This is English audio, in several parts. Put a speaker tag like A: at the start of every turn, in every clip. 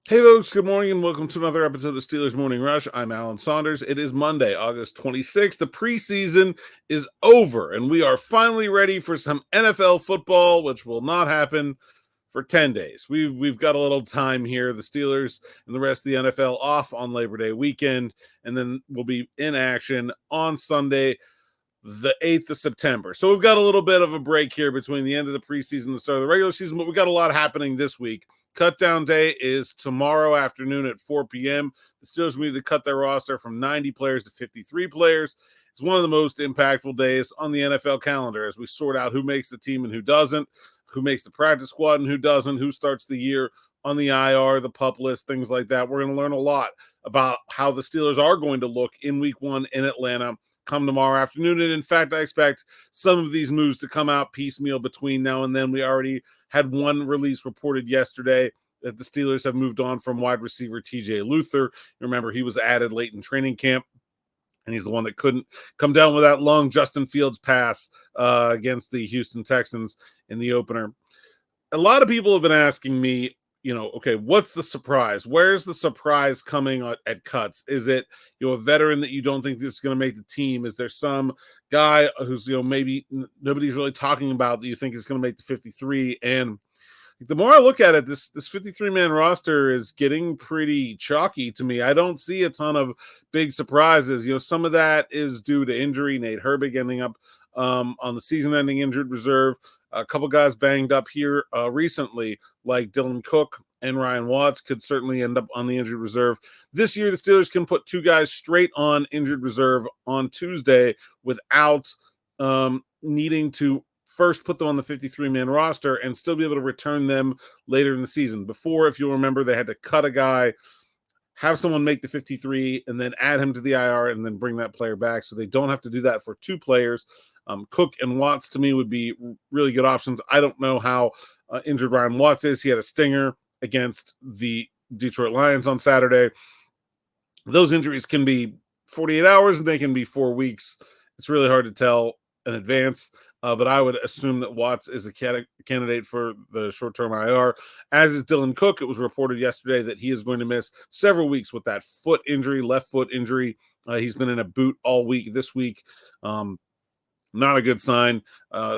A: Hey folks, good morning and welcome to another episode of Steelers Morning Rush. I'm Alan Saunders. It is Monday, August 26th. The preseason is over and we are finally ready for some NFL football, which will not happen for 10 days. We've got a little time here. The Steelers and the rest of the NFL off on Labor Day weekend, and then we'll be in action on Sunday, the 8th of September. So we've got a little bit of a break here between the end of the preseason and the start of the regular season, but we got a lot happening this week. Cutdown day is tomorrow afternoon at 4 p.m. The Steelers need to cut their roster from 90 players to 53 players. It's one of the most impactful days on the NFL calendar as we sort out who makes the team and who doesn't, who makes the practice squad and who doesn't, who starts the year on the IR, the PUP list, things like that. We're going to learn a lot about how the Steelers are going to look in week one in Atlanta come tomorrow afternoon. And in fact, I expect some of these moves to come out piecemeal between now and then. We already had one release reported yesterday that the Steelers have moved on from wide receiver TJ Luther. Remember, he was added late in training camp, and he's the one that couldn't come down with that long Justin Fields pass against the Houston Texans in the opener. A lot of people have been asking me, okay, what's the surprise? Where's the surprise coming at cuts? Is it, a veteran that you don't think is going to make the team? Is there some guy who's, maybe nobody's really talking about that you think is going to make the 53? And the more I look at it, this 53-man roster is getting pretty chalky to me. I don't see a ton of big surprises. Some of that is due to injury. Nate Herbig ending up on the season-ending injured reserve. A couple guys banged up here recently, like Dylan Cook and Ryan Watts, could certainly end up on the injured reserve. This year, the Steelers can put two guys straight on injured reserve on Tuesday without needing to first put them on the 53-man roster and still be able to return them later in the season. Before, if you'll remember, they had to cut a guy, have someone make the 53, and then add him to the IR and then bring that player back. So they don't have to do that for two players. Cook and Watts, to me, would be really good options. I don't know how injured Ryan Watts is. He had a stinger against the Detroit Lions on Saturday. Those injuries can be 48 hours and they can be 4 weeks. It's really hard to tell in advance. But I would assume that Watts is a candidate for the short-term IR, as is Dylan Cook. It was reported yesterday that he is going to miss several weeks with that foot injury, left foot injury. He's been in a boot all week this week. Not a good sign.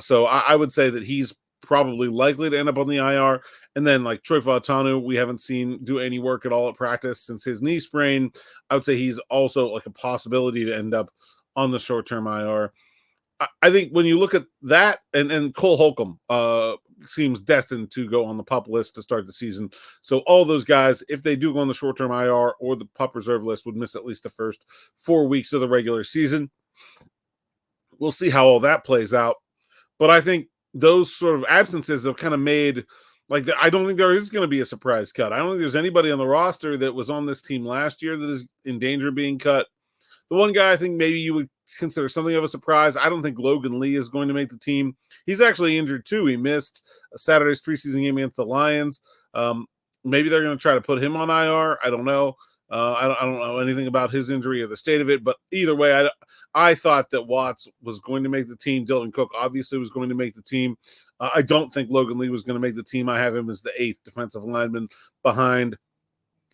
A: So I would say that he's probably likely to end up on the IR. And then like Troy Fautanu, we haven't seen do any work at all at practice since his knee sprain. I would say he's also like a possibility to end up on the short-term IR. I think when you look at that, and Cole Holcomb seems destined to go on the PUP list to start the season. So all those guys, if they do go on the short-term IR or the PUP reserve list, would miss at least the first 4 weeks of the regular season. We'll see how all that plays out. But I think those sort of absences have kind of made, I don't think there is going to be a surprise cut. I don't think there's anybody on the roster that was on this team last year that is in danger of being cut. The one guy I think maybe you would consider something of a surprise, I don't think Logan Lee is going to make the team. He's actually injured too. He missed Saturday's preseason game against the Lions. Maybe they're going to try to put him on IR. I don't know. I don't know anything about his injury or the state of it, but either way, I thought that Watts was going to make the team. Dylan Cook obviously was going to make the team. I don't think Logan Lee was going to make the team. I have him as the 8th defensive lineman behind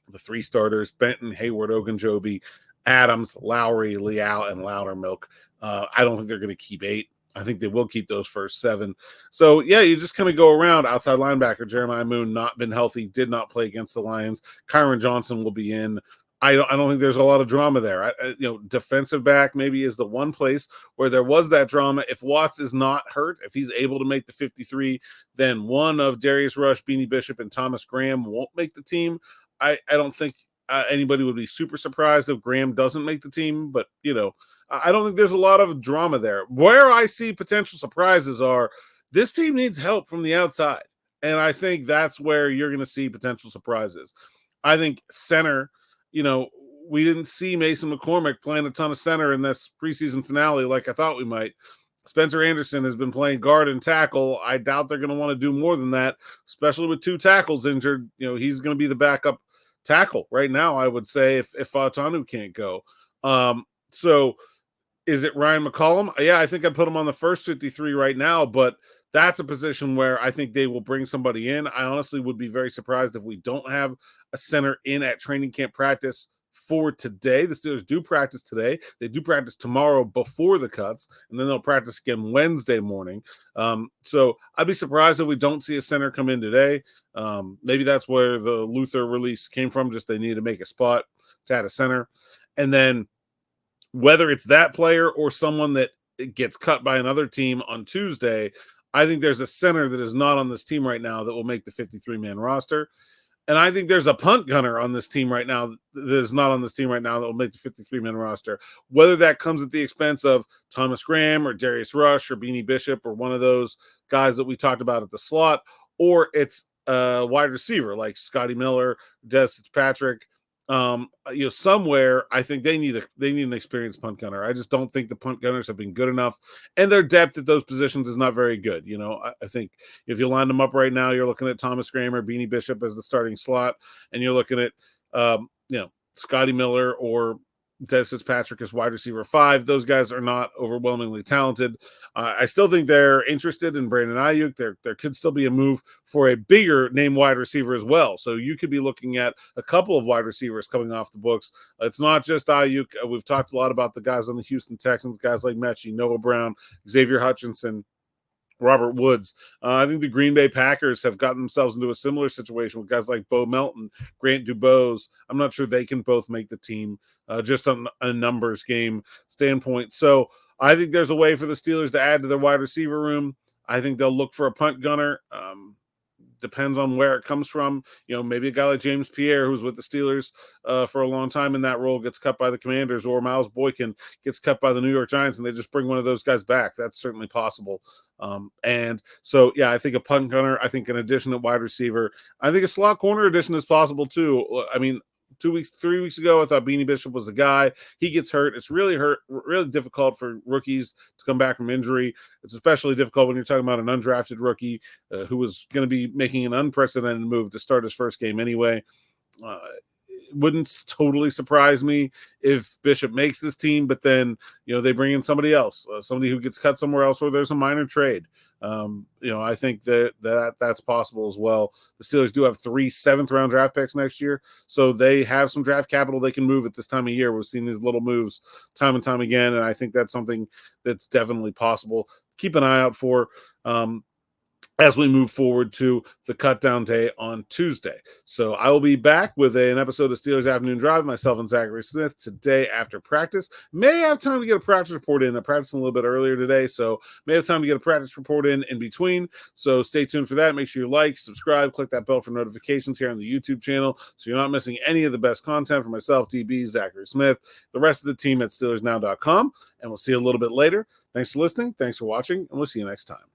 A: the 3 starters, Benton, Hayward, Ogunjobi, Adams, Lowry, Leal, and Loudermilk. I don't think they're going to keep 8. I think they will keep those first 7. So, yeah, you just kind of go around. Outside linebacker Jeremiah Moon, not been healthy, did not play against the Lions. Kyron Johnson will be in. I don't think there's a lot of drama there. Defensive back maybe is the one place where there was that drama. If Watts is not hurt, if he's able to make the 53, then one of Darius Rush, Beanie Bishop, and Thomas Graham won't make the team. I don't think anybody would be super surprised if Graham doesn't make the team, but, I don't think there's a lot of drama there. Where I see potential surprises are this team needs help from the outside, and I think that's where you're going to see potential surprises. I think center, we didn't see Mason McCormick playing a ton of center in this preseason finale like I thought we might. Spencer Anderson has been playing guard and tackle. I doubt they're going to want to do more than that, especially with 2 tackles injured. He's going to be the backup tackle right now, I would say, if Fautanu can't go. So is it Ryan McCollum? Yeah, I think I'd put him on the first 53 right now, but that's a position where I think they will bring somebody in. I honestly would be very surprised if we don't have a center in at training camp practice for today. The Steelers do practice today. They do practice tomorrow before the cuts, and then they'll practice again Wednesday morning. So I'd be surprised if we don't see a center come in today. Maybe that's where the Luther release came from. Just they need to make a spot to add a center. And then whether it's that player or someone that gets cut by another team on Tuesday, I think there's a center that is not on this team right now that will make the 53-man roster. And I think there's a punt gunner on this team right now that is not on this team right now that will make the 53-man roster. Whether that comes at the expense of Thomas Graham or Darius Rush or Beanie Bishop or one of those guys that we talked about at the slot, or it's a wide receiver like Scotty Miller, Des Fitzpatrick, somewhere I think they need an experienced punt gunner. I just don't think the punt gunners have been good enough, and their depth at those positions is not very good. I think if you line them up right now, you're looking at Thomas Graham or Beanie Bishop as the starting slot, and you're looking at Scotty Miller or Des Fitzpatrick as wide receiver 5. Those guys are not overwhelmingly talented. I still think they're interested in Brandon Ayuk. There could still be a move for a bigger name wide receiver as well. So you could be looking at a couple of wide receivers coming off the books. It's not just Ayuk. We've talked a lot about the guys on the Houston Texans, guys like Mechie, Noah Brown, Xavier Hutchinson, Robert Woods. I think the Green Bay Packers have gotten themselves into a similar situation with guys like Bo Melton, Grant Dubose. I'm not sure they can both make the team just on a numbers game standpoint. So I think there's a way for the Steelers to add to their wide receiver room. I think they'll look for a punt gunner. Depends on where it comes from. Maybe a guy like James Pierre, who's with the Steelers for a long time in that role, gets cut by the Commanders, or Miles Boykin gets cut by the New York Giants, and they just bring one of those guys back. That's certainly possible. And so, I think a punt gunner, I think an addition at wide receiver, I think a slot corner addition is possible too. I mean, 3 weeks ago, I thought Beanie Bishop was the guy. He gets hurt. It's really difficult for rookies to come back from injury. It's especially difficult when you're talking about an undrafted rookie who was going to be making an unprecedented move to start his first game anyway. It wouldn't totally surprise me if Bishop makes this team, but then, they bring in somebody else, somebody who gets cut somewhere else, or there's a minor trade. I think that's possible as well. The Steelers do have 3 7th-round draft picks next year, so they have some draft capital they can move at this time of year. We've seen these little moves time and time again, and I think that's something that's definitely possible. Keep an eye out for as we move forward to the cutdown day on Tuesday. So I will be back with an episode of Steelers Afternoon Drive, myself and Zachary Smith, today after practice. May have time to get a practice report in. I practiced a little bit earlier today, so may have time to get a practice report in between. So stay tuned for that. Make sure you like, subscribe, click that bell for notifications here on the YouTube channel so you're not missing any of the best content for myself, DB, Zachary Smith, the rest of the team at SteelersNow.com, and we'll see you a little bit later. Thanks for listening. Thanks for watching, and we'll see you next time.